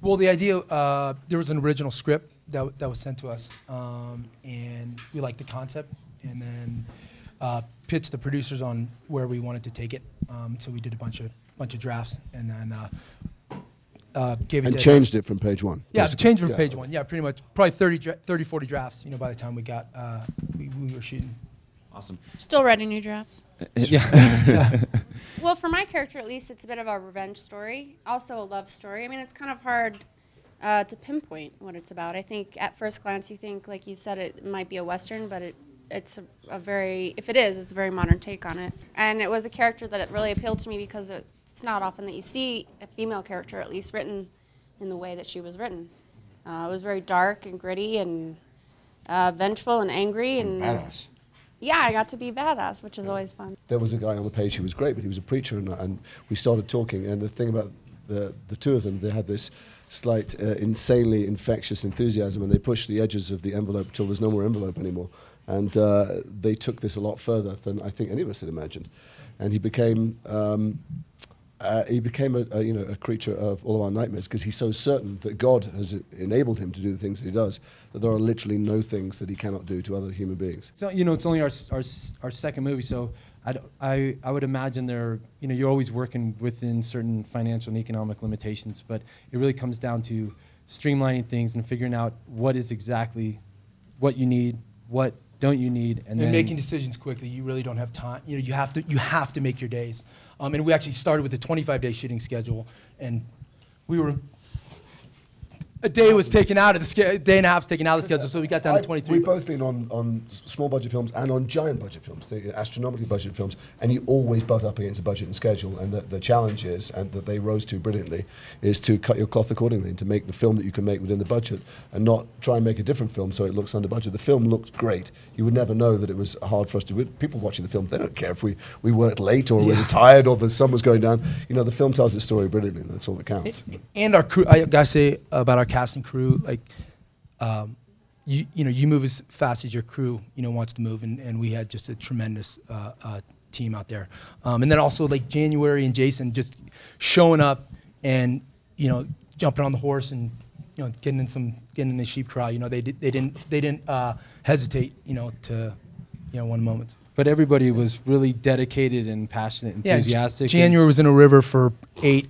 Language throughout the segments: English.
Well, the idea, there was an original script that was sent to us, and we liked the concept, and then pitched the producers on where we wanted to take it. So we did a bunch of drafts, and then gave it. And changed it from page one. Yeah, basically. changed from page one. Yeah, pretty much, probably 30, 40 drafts. By the time we got we were shooting. Awesome. Still writing new drafts. Yeah. Well, for my character, at least, it's a bit of a revenge story, also a love story. I mean, it's kind of hard to pinpoint what it's about. I think at first glance you think, like you said, it might be a Western, but it's a very, if it is, it's a very modern take on it. And it was a character that it really appealed to me because it's not often that you see a female character, at least, written in the way that she was written. It was very dark and gritty and vengeful and angry and badass. Yeah, I got to be badass, which is always fun. There was a guy on the page who was great, but he was a preacher, and we started talking. And the thing about the two of them, they had this slight, insanely infectious enthusiasm, and they pushed the edges of the envelope till there's no more envelope anymore. And they took this a lot further than I think any of us had imagined. And he became a creature of all of our nightmares, because he's so certain that God has enabled him to do the things that he does, that there are literally no things that he cannot do to other human beings. So it's only our second movie, so I would imagine you're always working within certain financial and economic limitations, but it really comes down to streamlining things and figuring out what is exactly what you need, what don't you need, and then making decisions quickly. You really don't have time. You have to make your days. And we actually started with a 25-day shooting schedule, and a day was taken out of the day and a half was taken out of the schedule, so we got down to 23. We've both been on small budget films and on giant budget films, the astronomically budgeted films, and you always butt up against a budget and schedule. And the challenge is, and that they rose to brilliantly, is to cut your cloth accordingly and to make the film that you can make within the budget, and not try and make a different film so it looks under budget. The film looked great. You would never know that it was hard for us to do. People watching the film, they don't care if we worked late or we were tired or the sun was going down. The film tells its story brilliantly, and that's all that counts. And our crew, I gotta say about our cast and crew, like, you move as fast as your crew, wants to move, and we had just a tremendous team out there. And then also like January and Jason just showing up and jumping on the horse and getting in the sheep corral. They didn't hesitate to one moment. But everybody was really dedicated and passionate, enthusiastic. January was in a river for 8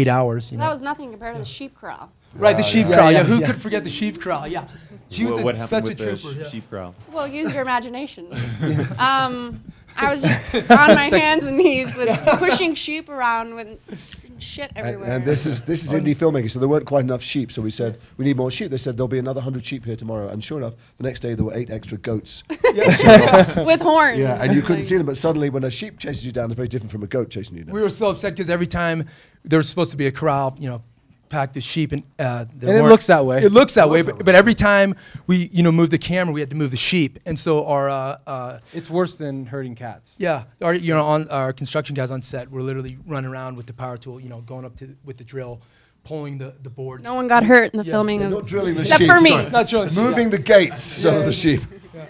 hours. That was nothing compared to the sheep corral. Right, the sheep corral. Yeah, who could forget the sheep corral? Yeah, she was such a trooper. The sheep corral? Well, use your imagination. I was just on my hands and knees with pushing sheep around with shit everywhere. And this is indie filmmaking, so there weren't quite enough sheep. So we said we need more sheep. They said there'll be another 100 sheep here tomorrow, and sure enough, the next day there were 8 extra goats with horns. Yeah, and you couldn't see them, but suddenly when a sheep chases you down, it's very different from a goat chasing you down. We were so upset because every time there was supposed to be a corral, packed with sheep, and it looks that way. It looks that way, but every time we moved the camera, we had to move the sheep, and so our it's worse than herding cats. Yeah, our construction guys on set were literally running around with the power tool, going up with the drill, pulling the boards. No one got hurt in the filming of not drilling the except sheep. for me. Not drilling, moving the gates of the sheep. Yeah.